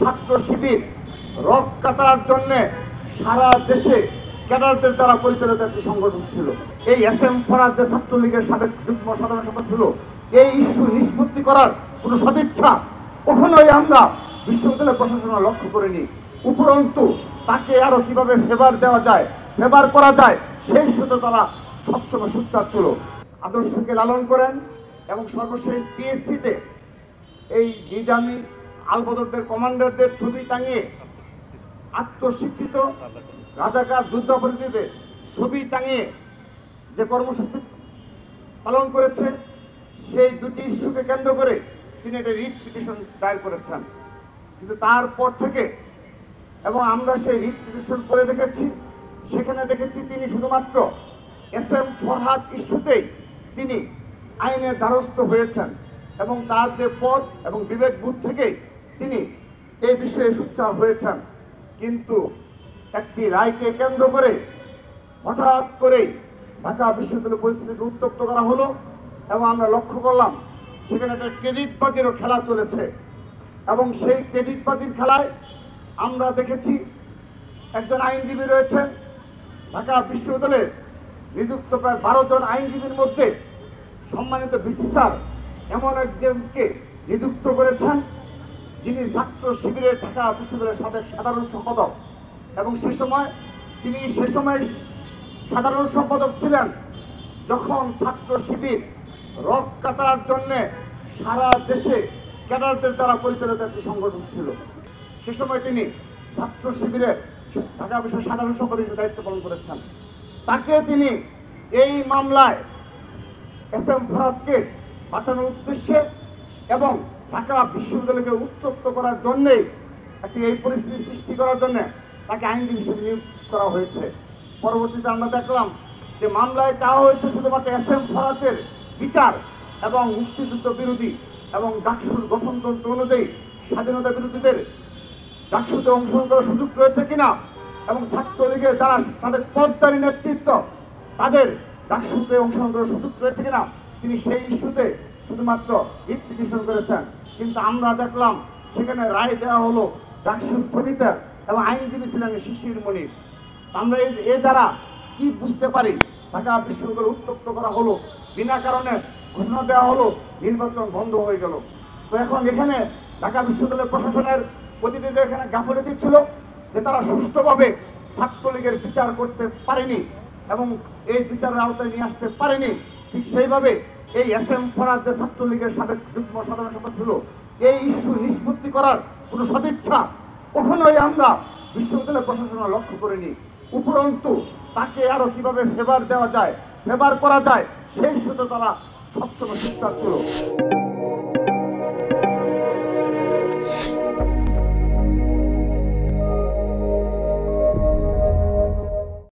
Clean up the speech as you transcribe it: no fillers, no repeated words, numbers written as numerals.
ছাত্র শিবির রক কাটার জন্য সারা দেশে ক্যাডারদের দ্বারা পরিচালিত একটি সংগঠন ছিল। এই এস এম ফরহাদ যে ছাত্রলীগের সাবেক যুগ্ম সাধারণ সম্পাদক ছিল, এই ইস্যু নিষ্পত্তি করার কোনো সদিচ্ছা কখনোই আমরা বিশ্ববিদ্যালয় প্রশাসন লক্ষ্য করিনি। উপরন্তু তাকে আরো কিভাবে ফেভার দেওয়া যায়, ফেভার করা যায়, সেই সুতো তারা সবসময় সোচ্চার ছিল। আদর্শকে লালন করেন এবং সর্বশেষ টিএসসিতে এই নিজামী আলবদরদের কমান্ডারদের ছবি টাঙিয়ে আত্মস্বীকৃত রাজাকার যুদ্ধাপরাধীদের ছবি টাঙিয়ে যে কর্মসূচি পালন করেছে, সেই দুটি ইস্যুকে কেন্দ্র করে তিনি একটা রিট পিটিশন দায়ের করেছেন। কিন্তু তারপর থেকে এবং আমরা সেই রিট পিটিশন করে দেখেছি, সেখানে দেখেছি তিনি শুধুমাত্র এস এম ফরহাদ ইস্যুতেই তিনি আইনের দ্বারস্থ হয়েছেন এবং তার যে পদ এবং বিবেকবোধ থেকেই তিনি এই বিষয়ে সোচ্চার হয়েছেন। কিন্তু একটি রায়কে কেন্দ্র করে হঠাৎ করেই ঢাকা বিশ্ববিদ্যালয় পরিস্থিতিকে উত্তপ্ত করা হলো এবং আমরা লক্ষ্য করলাম সেখানে একটা ক্রেডিটবাজিরও খেলা চলেছে। এবং সেই ক্রেডিটবাজির খেলায় আমরা দেখেছি একজন আইনজীবী রয়েছেন, ঢাকা বিশ্ববিদ্যালয়ে নিযুক্ত প্রায় 12 জন আইনজীবীর মধ্যে সম্মানিত ভিসি স্যার এমন একজনকে নিযুক্ত করেছেন যিনি ছাত্র শিবিরের ঢাকা বিশ্ববিদ্যালয়ের সাবেক সাধারণ সম্পাদক এবং সে সময় সাধারণ সম্পাদক ছিলেন যখন ছাত্র শিবির রক কাটার জন্যে সারা দেশে ক্যাডারদের দ্বারা পরিচালিত একটি সংগঠন ছিল। সে সময় তিনি ছাত্র শিবিরের ঢাকা বিশ্ববিদ্যালয়ের সাধারণ সম্পাদক হিসেবে দায়িত্ব পালন করেছেন। তাকে তিনি এই মামলায় এস এম ফরহাদকে বাঁচানোর উদ্দেশ্যে এবং ঢাকা বিশ্ববিদ্যালয়কে উত্তপ্ত করার জন্যেই একটি এই পরিস্থিতি সৃষ্টি করার জন্য তাকে আইনজীবী হিসেবে নিয়োগ করা হয়েছে। পরবর্তীতে আমরা দেখলাম যে মামলায় চাওয়া হয়েছে শুধুমাত্র এস এম ফরহাদের বিচার এবং মুক্তিযুদ্ধ বিরোধী এবং ডাকসুর গঠনতন্ত্র অনুযায়ী স্বাধীনতা বিরোধীদের ডাকসুতে অংশগ্রহণ করার সুযোগ রয়েছে কিনা এবং ছাত্রলীগের যারা সাবেক পদধারী নেতৃত্ব তাদের ডাকসুতে অংশগ্রহণ করার সুযোগ রয়েছে কিনা তিনি সেই ইস্যুতে শুধুমাত্র রিট পিটিশন করেছেন। কিন্তু আমরা দেখলাম সেখানে রায় দেওয়া হলো ডাকসু স্থগিত এবং আইনজীবী ছিলেন শিশির মনির। আমরা এ দ্বারা কি বুঝতে পারি? ঢাকা বিশ্ববিদ্যালয় উত্তপ্ত করা হলো, বিনা কারণে ঘোষণা দেওয়া হলো, নির্বাচন বন্ধ হয়ে গেল। তো এখন এখানে ঢাকা বিশ্ববিদ্যালয় প্রশাসনের প্রতিটি যে এখানে গাফিলতি ছিল যে তারা সুষ্ঠুভাবে ছাত্রলীগের বিচার করতে পারেনি এবং এই বিচারের আওতায় নিয়ে আসতে পারেনি, ঠিক সেইভাবে এই এস এম ফরহাদ যে ছাত্রলীগের সাবেক যুগ্ম সাধারণ সম্পাদক ছিল, এই ইস্যু নিষ্পত্তি করার কোনো সদিচ্ছা কখনোই আমরা বিশ্ববিদ্যালয় প্রশাসন লক্ষ্য করিনি। উপরন্তু তাকে আরো কিভাবে ফেভার দেওয়া যায়, ফেভার করা যায়, সেই সুতো তারা সবসময় সোচ্চার ছিল।